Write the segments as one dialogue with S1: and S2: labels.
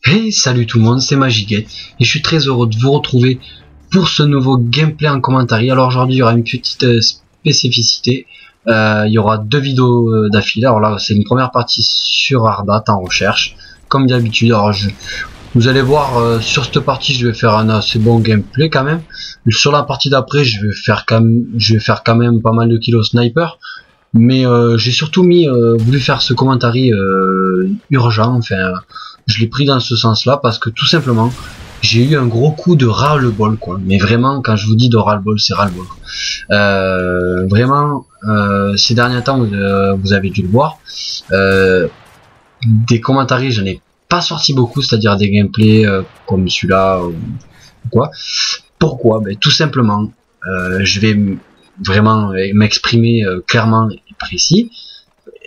S1: Hey, salut tout le monde, c'est Magiguet et je suis très heureux de vous retrouver pour ce nouveau gameplay en commentaire. Alors aujourd'hui il y aura une petite spécificité, il y aura deux vidéos d'affilée. Alors là c'est une première partie sur Ardat en recherche, comme d'habitude. Alors vous allez voir sur cette partie je vais faire un assez bon gameplay quand même. Sur la partie d'après je vais faire quand même pas mal de kills au sniper. Mais j'ai surtout voulu faire ce commentaire urgent, enfin je l'ai pris dans ce sens là parce que tout simplement j'ai eu un gros coup de ras-le-bol quoi. Mais vraiment quand je vous dis de ras-le-bol, c'est ras-le-bol. Vraiment ces derniers temps vous avez dû le voir, des commentaires j'en ai pas sorti beaucoup, c'est-à-dire des gameplays comme celui-là ou quoi. Pourquoi? Ben, tout simplement je vais vraiment m'exprimer clairement et précis.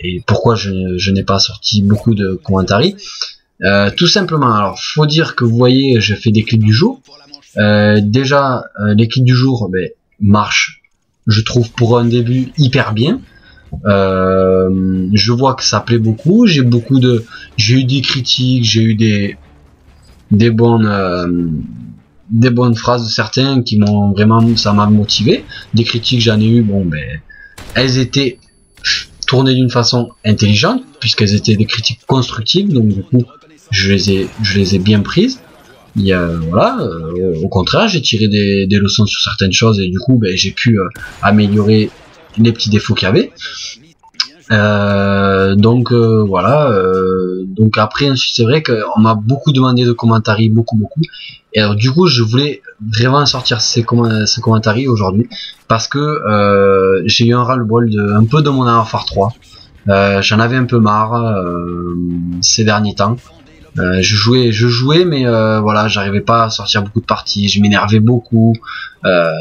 S1: Et pourquoi je n'ai pas sorti beaucoup de commentaires? Tout simplement, alors faut dire que vous voyez, je fais des clips du jour. Déjà, les clips du jour marchent, je trouve pour un début hyper bien. Je vois que ça plaît beaucoup. J'ai eu des critiques, j'ai eu des bonnes phrases de certains qui m'ont vraiment, ça m'a motivé. Des critiques j'en ai eu, bon elles étaient tournées d'une façon intelligente puisqu'elles étaient des critiques constructives, donc du coup je les ai bien prises. Il y a, voilà, au contraire j'ai tiré des leçons sur certaines choses et du coup j'ai pu améliorer les petits défauts qu'il y avait. Voilà, donc après c'est vrai qu'on m'a beaucoup demandé de commentaires, beaucoup, et alors du coup je voulais vraiment sortir ces commentaires aujourd'hui parce que j'ai eu un ras-le-bol un peu de mon Warfare 3. J'en avais un peu marre ces derniers temps. Je jouais mais voilà, j'arrivais pas à sortir beaucoup de parties, je m'énervais beaucoup,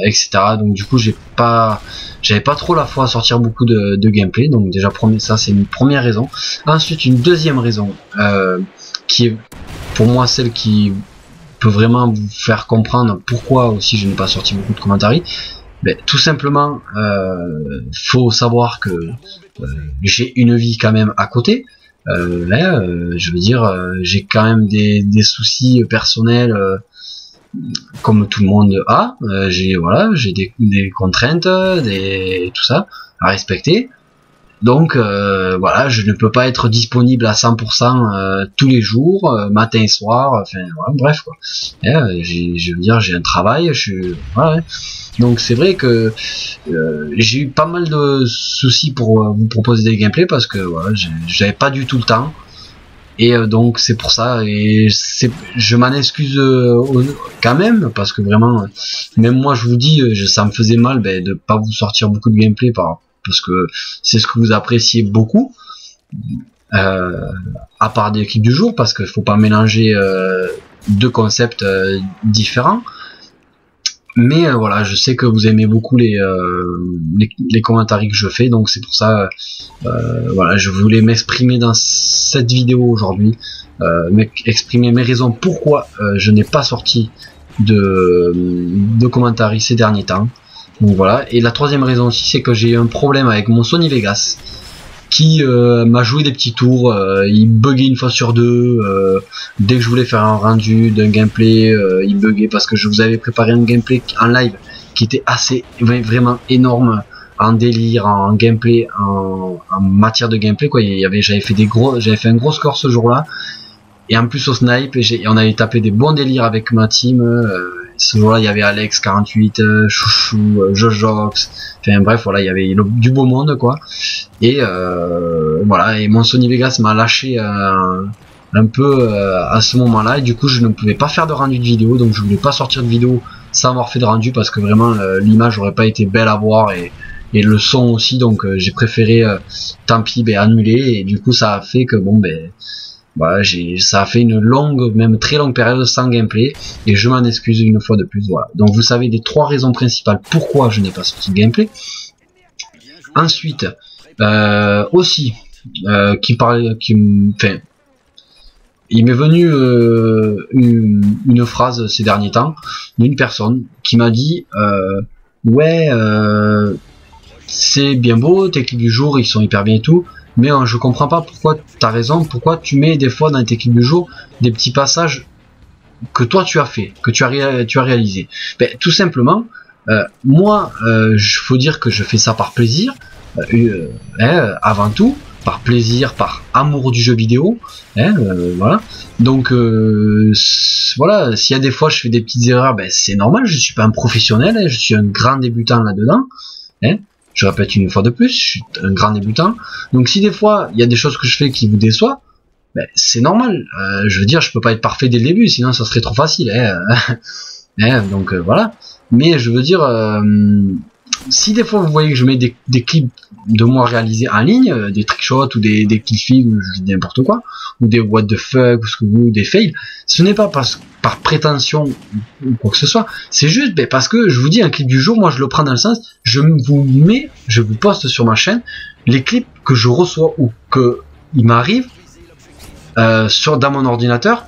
S1: etc. Donc du coup j'avais pas trop la foi à sortir beaucoup de gameplay. Donc déjà ça c'est une première raison. Ensuite une deuxième raison qui est pour moi celle qui peut vraiment vous faire comprendre pourquoi aussi je n'ai pas sorti beaucoup de commentaires. Tout simplement faut savoir que j'ai une vie quand même à côté. Je veux dire, j'ai quand même des soucis personnels comme tout le monde a. J'ai des contraintes, tout ça à respecter. Donc voilà, je ne peux pas être disponible à 100% tous les jours, matin et soir. Enfin voilà, bref quoi. Je veux dire, j'ai un travail, voilà. Donc c'est vrai que j'ai eu pas mal de soucis pour vous proposer des gameplays parce que voilà, j'avais pas du tout le temps. Et donc c'est pour ça, et je m'en excuse quand même parce que vraiment, même moi je vous dis, ça me faisait mal de pas vous sortir beaucoup de gameplay parce que c'est ce que vous appréciez beaucoup, à part des clips du jour, parce qu'il faut pas mélanger deux concepts différents. Mais voilà, je sais que vous aimez beaucoup les commentaires que je fais, donc c'est pour ça voilà, je voulais m'exprimer dans cette vidéo aujourd'hui, exprimer mes raisons pourquoi je n'ai pas sorti de commentaires ces derniers temps. Donc voilà, et la troisième raison aussi c'est que j'ai eu un problème avec mon Sony Vegas qui m'a joué des petits tours, il buguait une fois sur deux, dès que je voulais faire un rendu d'un gameplay, il buguait parce que je vous avais préparé un gameplay en live qui était vraiment énorme en délire, en gameplay, en matière de gameplay quoi. J'avais fait un gros score ce jour-là, et en plus au snipe, et on avait tapé des bons délires avec ma team. Ce jour-là, il y avait Alex 48, Chouchou, Jojox, enfin bref, voilà, il y avait du beau monde quoi. Et voilà, et mon Sony Vegas m'a lâché un peu à ce moment-là, et du coup je ne pouvais pas faire de rendu de vidéo, donc je voulais pas sortir de vidéo sans avoir fait de rendu parce que vraiment l'image aurait pas été belle à voir, et le son aussi, donc j'ai préféré tant pis annuler, et du coup ça a fait que voilà, ça a fait une longue, même très longue période sans gameplay, et je m'en excuse une fois de plus. Voilà. Donc vous savez les trois raisons principales pourquoi je n'ai pas sorti de gameplay. Ensuite, aussi, il m'est venu une phrase ces derniers temps d'une personne qui m'a dit ouais, c'est bien beau, tes clips du jour ils sont hyper bien et tout, mais je comprends pas pourquoi t'as raison, pourquoi tu mets des fois dans tes clips du jour des petits passages que toi tu as fait, que tu as réalisé. Ben, tout simplement, moi, faut dire que je fais ça par plaisir, avant tout, par plaisir, par amour du jeu vidéo, voilà. Donc voilà, s'il y a des fois je fais des petites erreurs, ben c'est normal, je suis pas un professionnel, je suis un grand débutant là-dedans. Je répète une fois de plus, je suis un grand débutant. Donc si des fois il y a des choses que je fais qui vous déçoivent, ben, c'est normal. Je veux dire, je peux pas être parfait dès le début, sinon ça serait trop facile. Donc voilà. Mais je veux dire, si des fois vous voyez que je mets des clips de moi réalisés en ligne, des trickshots ou des killfeeds ou n'importe quoi, ou des what the fuck ou des fails, ce n'est pas par prétention ou quoi que ce soit, c'est juste parce que je vous dis un clip du jour, moi je le prends dans le sens, je vous poste sur ma chaîne les clips que je reçois ou que il m'arrive dans mon ordinateur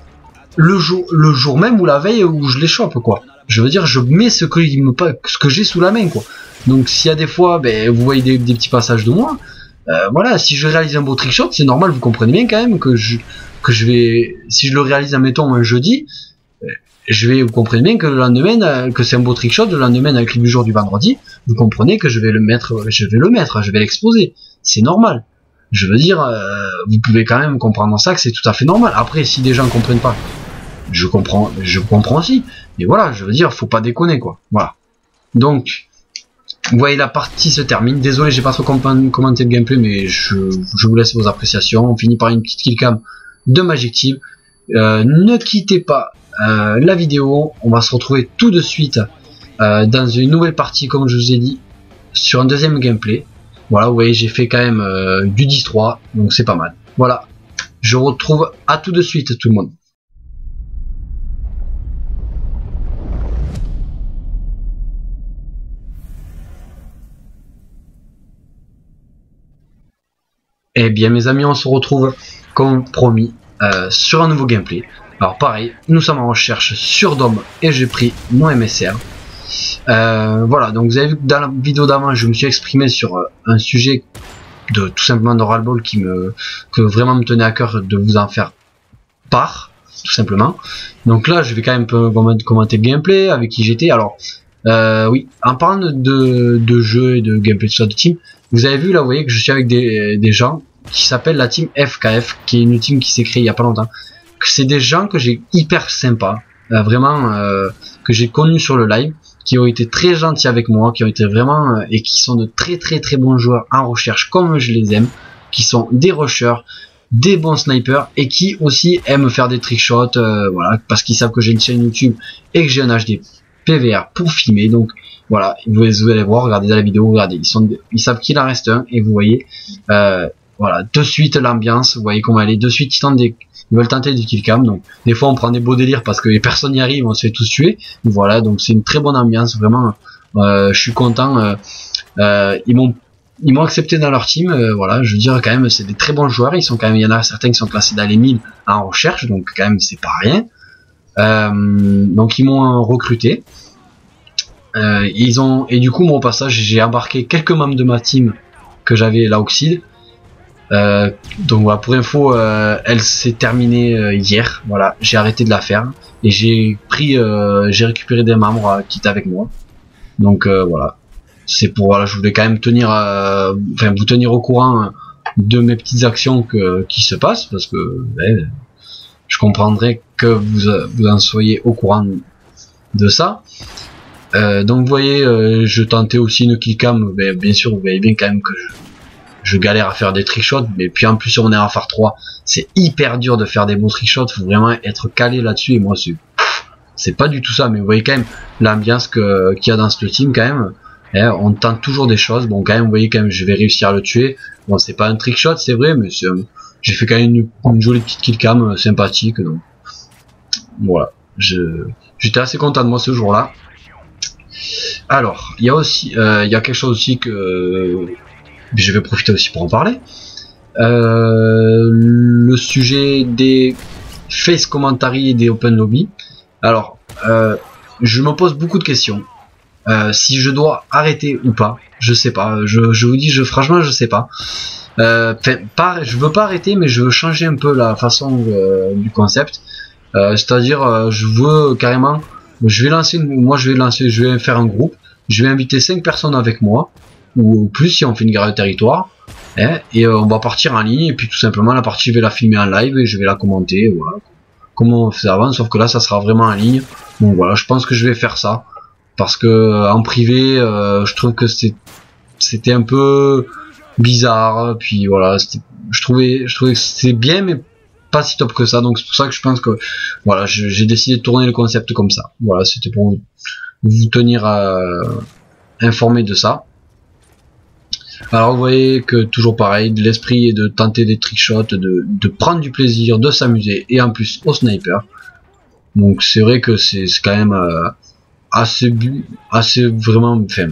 S1: le jour même ou la veille où je les chope, quoi. Je veux dire, je mets ce que j'ai sous la main, quoi. Donc s'il y a des fois, vous voyez des petits passages de moi, voilà, si je réalise un beau trickshot, c'est normal, vous comprenez bien quand même que je vais, si je le réalise, admettons, un jeudi, vous comprenez bien que le lendemain, que c'est un beau trickshot, le lendemain avec le jour du vendredi, vous comprenez que je vais l'exposer. C'est normal. Je veux dire, vous pouvez quand même comprendre ça, que c'est tout à fait normal. Après, si des gens comprennent pas, je comprends aussi. Mais voilà, je veux dire, faut pas déconner, quoi. Voilà. Donc, vous voyez, la partie se termine. Désolé, j'ai pas trop commenté le gameplay, mais je vous laisse vos appréciations. On finit par une petite killcam de Magic Team. Ne quittez pas la vidéo. On va se retrouver tout de suite dans une nouvelle partie, comme je vous ai dit, sur un deuxième gameplay. Voilà, vous voyez, j'ai fait quand même du 10-3, donc c'est pas mal. Voilà, je vous retrouve à tout de suite, tout le monde. Eh bien mes amis, on se retrouve comme promis sur un nouveau gameplay. Alors pareil, nous sommes en recherche sur Dome et j'ai pris mon MSR. Voilà, donc vous avez vu que dans la vidéo d'avant je me suis exprimé sur un sujet de tout simplement de ras-le-bol que vraiment me tenait à cœur de vous en faire part, tout simplement. Donc là je vais quand même commenter le gameplay, avec qui j'étais. Alors oui, en parlant de jeu et de gameplay de team, vous avez vu là, vous voyez que je suis avec des gens qui s'appellent la team FKF, qui est une team qui s'est créée il y a pas longtemps. C'est des gens que j'ai hyper sympas, vraiment que j'ai connus sur le live, qui ont été très gentils avec moi, qui ont été vraiment et qui sont de très bons joueurs en recherche comme je les aime, qui sont des rushers, des bons snipers et qui aussi aiment faire des trickshots, voilà, parce qu'ils savent que j'ai une chaîne YouTube et que j'ai un HD PVR pour filmer. Donc voilà, vous allez voir, regardez dans la vidéo, regardez, ils savent qu'il en reste un et vous voyez, voilà, de suite l'ambiance, vous voyez comment elle est, de suite ils veulent tenter du killcam. Donc des fois on prend des beaux délires parce que les personnes y arrivent, on se fait tous tuer. Voilà, donc c'est une très bonne ambiance, vraiment. Je suis content. Ils m'ont accepté dans leur team. Voilà, je veux dire quand même, c'est des très bons joueurs. Ils sont quand même, il y en a certains qui sont classés dans les 1000 en recherche, donc quand même c'est pas rien. Donc ils m'ont recruté. Et du coup, mon passage, j'ai embarqué quelques membres de ma team que j'avais là Oxide. Donc voilà, pour info, elle s'est terminée hier. Voilà, j'ai arrêté de la faire et j'ai récupéré des membres qui étaient avec moi. Donc voilà, c'est pour, voilà, je voulais quand même vous tenir au courant de mes petites actions qui se passent, parce que je comprendrais que vous en soyez au courant de ça. Donc vous voyez, je tentais aussi une killcam, bien sûr vous voyez bien quand même que je galère à faire des trickshots, mais puis en plus on est en phare 3, c'est hyper dur de faire des beaux trickshots, faut vraiment être calé là-dessus, et moi c'est pas du tout ça. Mais vous voyez quand même l'ambiance qu'il y a dans ce team quand même, on tente toujours des choses. Bon, quand même vous voyez quand même je vais réussir à le tuer. Bon, c'est pas un trickshot c'est vrai, mais j'ai fait quand même une jolie petite killcam sympathique, donc voilà, j'étais assez content de moi ce jour là. Alors, il y a aussi, il y a quelque chose aussi que je vais profiter aussi pour en parler. Le sujet des face commentary et des open lobby. Alors, je me pose beaucoup de questions. Si je dois arrêter ou pas, je sais pas. Je vous dis, franchement, je sais pas. Je veux pas arrêter, mais je veux changer un peu la façon du concept. C'est-à-dire, je veux carrément, je vais faire un groupe. Je vais inviter 5 personnes avec moi, ou plus si on fait une guerre de territoire. Et on va partir en ligne, et puis tout simplement la partie je vais la filmer en live et je vais la commenter, voilà, comme on faisait avant, sauf que là ça sera vraiment en ligne. Donc voilà, je pense que je vais faire ça, parce que en privé, je trouve que c'était un peu bizarre, puis voilà, je trouvais que c'était bien, mais pas si top que ça, donc c'est pour ça que je pense que, voilà, j'ai décidé de tourner le concept comme ça. Voilà, c'était pour vous tenir informé de ça. Alors vous voyez que toujours pareil, l'esprit est de tenter des trickshots, de prendre du plaisir, de s'amuser, et en plus au sniper. Donc c'est vrai que c'est quand même assez vraiment, enfin,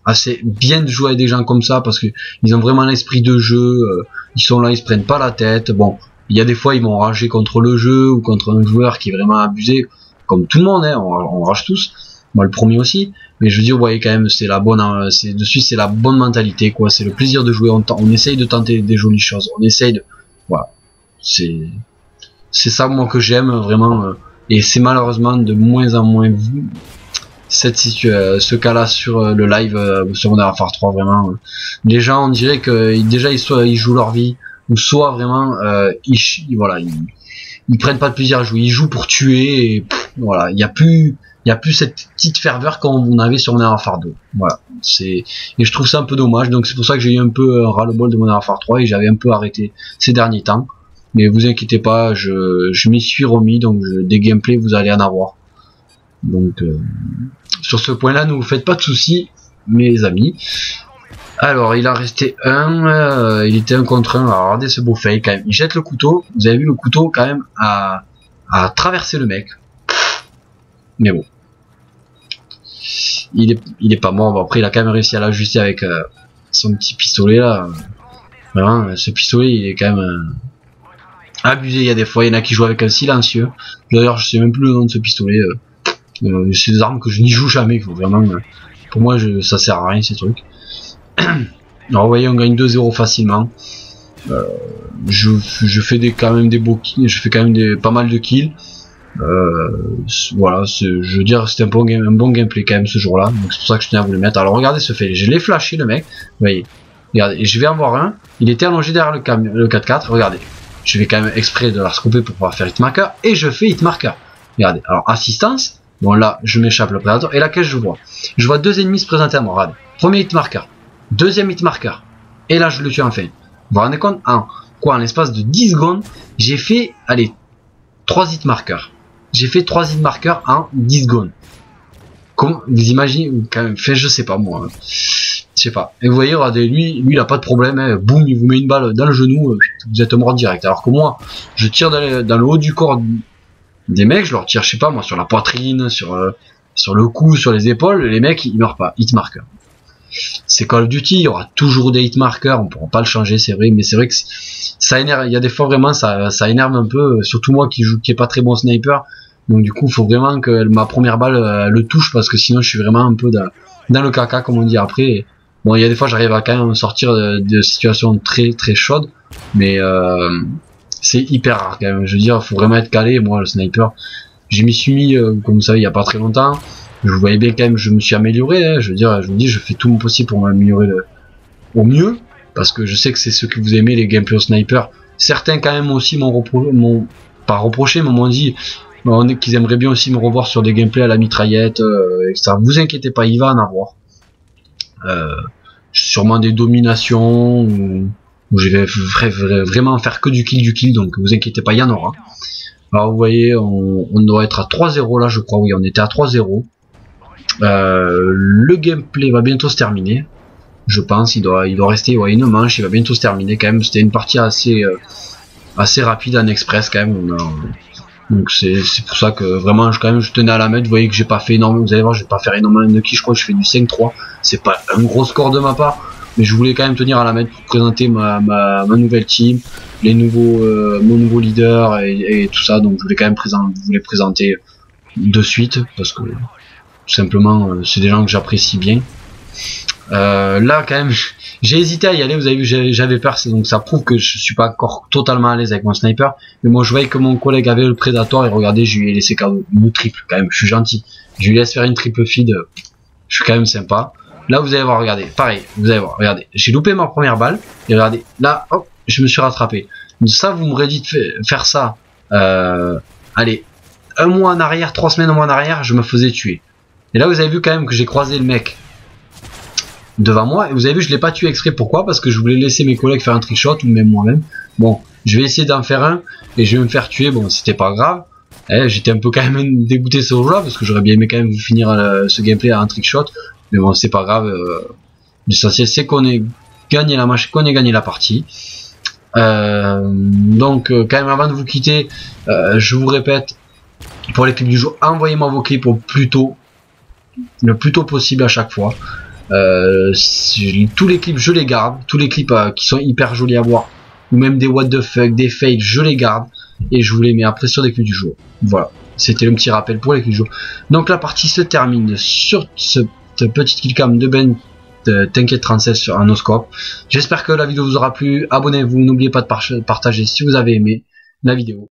S1: assez bien de jouer avec des gens comme ça, parce que ils ont vraiment l'esprit de jeu, ils sont là, ils se prennent pas la tête. Bon, il y a des fois ils vont rager contre le jeu ou contre un joueur qui est vraiment abusé, comme tout le monde, hein, on rage tous, moi le premier aussi. Mais je veux dire, vous voyez quand même, c'est la bonne mentalité, quoi. C'est le plaisir de jouer. On essaye de tenter des jolies choses. On essaye de, voilà. C'est ça, moi, que j'aime vraiment. Et c'est malheureusement de moins en moins vu ce cas-là sur le live sur Modern Warfare 3. Vraiment, les gens, on dirait que déjà ils jouent leur vie, ou soit vraiment ils prennent pas de plaisir à jouer. Ils jouent pour tuer. Et voilà, il y a plus cette petite ferveur qu'on avait sur Modern Warfare 2. Voilà, et je trouve ça un peu dommage, donc c'est pour ça que j'ai eu un peu ras-le-bol de Modern Warfare 3 et j'avais un peu arrêté ces derniers temps. Mais vous inquiétez pas, je m'y suis remis, donc des gameplays vous allez en avoir. Donc sur ce point-là, ne vous faites pas de soucis, mes amis. Alors il a resté un, il était un contre un. Alors regardez ce beau fail quand même. Il jette le couteau, vous avez vu le couteau quand même à traverser le mec. Mais bon. Il est pas mort. Bon, après il a quand même réussi à l'ajuster avec son petit pistolet là. Vraiment, ce pistolet il est quand même abusé. Il y a des fois, il y en a qui jouent avec un silencieux. D'ailleurs, je sais même plus le nom de ce pistolet. C'est des armes que je n'y joue jamais. Vraiment, pour moi, ça sert à rien ces trucs. Alors vous voyez, on gagne 2-0 facilement. Je fais quand même des beaux kills. Je fais quand même pas mal de kills. Voilà, je veux dire, c'était un bon gameplay quand même ce jour-là, donc c'est pour ça que je tenais à vous le mettre. Alors regardez ce fait, je l'ai flashé le mec, vous voyez, regardez, et je vais en voir un, il était allongé derrière le 4x4, regardez, je vais quand même exprès de la scoper pour pouvoir faire hitmarker, et je fais hitmarker, regardez, alors assistance, bon là je m'échappe le prédateur, et là qu'est-ce que je vois deux ennemis se présenter à moi, regardez, premier hitmarker, deuxième hitmarker, et là je le tue enfin, vous vous rendez compte, en l'espace de 10 secondes, j'ai fait, allez, 3 hitmarkers. J'ai fait 3 hitmarkers en 10 secondes. Comme vous imaginez, quand même, fait, je sais pas moi. Je sais pas. Et vous voyez, regardez, lui il a pas de problème, hein. Boum, il vous met une balle dans le genou, vous êtes mort direct. Alors que moi, je tire dans le haut du corps des mecs, je leur tire, je sais pas moi, sur la poitrine, sur le cou, sur les épaules, les mecs ils meurent pas. Hitmarker. C'est Call of Duty, il y aura toujours des hitmarkers, on pourra pas le changer, c'est vrai, mais c'est vrai que ça énerve, il y a des fois vraiment ça énerve un peu, surtout moi qui est pas très bon sniper, donc du coup il faut vraiment que ma première balle le touche, parce que sinon je suis vraiment un peu dans le caca comme on dit après. Bon, il y a des fois j'arrive à quand même sortir de situations très très chaudes, mais c'est hyper rare quand même, je veux dire, faut vraiment être calé. Moi le sniper, je m'y suis mis comme vous savez il y a pas très longtemps. Je voyais bien quand même, je me suis amélioré, hein. Je veux dire, je vous dis, je fais tout mon possible pour m'améliorer au mieux, parce que je sais que c'est ce que vous aimez, les gameplays au sniper. Certains quand même aussi pas reproché, mais m'ont dit qu'ils aimeraient bien aussi me revoir sur des gameplays à la mitraillette, etc. Vous inquiétez pas, il va en avoir. Sûrement des dominations, où je vais vraiment faire que du kill, donc vous inquiétez pas, il y en aura. Alors vous voyez, on doit être à 3-0 là, je crois, oui, on était à 3-0. Le gameplay va bientôt se terminer, je pense. Il doit rester une manche, il va bientôt se terminer quand même. C'était une partie assez rapide en express quand même. Donc c'est pour ça que vraiment je tenais à la mettre. Vous voyez que j'ai pas fait énormément, vous allez voir, je vais pas faire énormément de kills, je crois que je fais du 5-3. C'est pas un gros score de ma part, mais je voulais quand même tenir à la mettre pour présenter ma nouvelle team, mon nouveau leader et tout ça. Donc je voulais quand même vous les présenter de suite, parce que tout simplement, c'est des gens que j'apprécie bien. Là quand même j'ai hésité à y aller, vous avez vu j'avais peur, donc ça prouve que je suis pas encore totalement à l'aise avec mon sniper, mais moi je voyais que mon collègue avait le Predator et regardez, je lui ai laissé cadeau une triple quand même, je suis gentil, je lui laisse faire une triple feed, je suis quand même sympa. Là vous allez voir, regardez, pareil, vous allez voir, regardez, j'ai loupé ma première balle et regardez, là hop, je me suis rattrapé. Donc ça vous m'aurez dit de faire ça, allez, un mois en arrière, 3 semaines, un mois en arrière, je me faisais tuer. Et là vous avez vu quand même que j'ai croisé le mec devant moi, et vous avez vu je l'ai pas tué exprès. Pourquoi? Parce que je voulais laisser mes collègues faire un trickshot, ou même moi-même. Bon, je vais essayer d'en faire un et je vais me faire tuer. Bon, c'était pas grave, j'étais un peu quand même dégoûté ce jour là parce que j'aurais bien aimé quand même finir ce gameplay à un trickshot, mais bon, c'est pas grave. L'essentiel c'est qu'on ait gagné la match, qu'on ait gagné la partie. Donc quand même, avant de vous quitter, je vous répète, pour les clips du jour, envoyez-moi vos clips le plus tôt possible à chaque fois. Tous les clips je les garde, tous les clips qui sont hyper jolis à voir, ou même des what the fuck, des fails, je les garde et je vous les mets après sur des clips du jour. Voilà, c'était le petit rappel pour les clips du jour. Donc la partie se termine sur cette petite killcam de Ben T'inquiète 36 sur un noscope. J'espère que la vidéo vous aura plu, abonnez-vous, n'oubliez pas de partager si vous avez aimé la vidéo.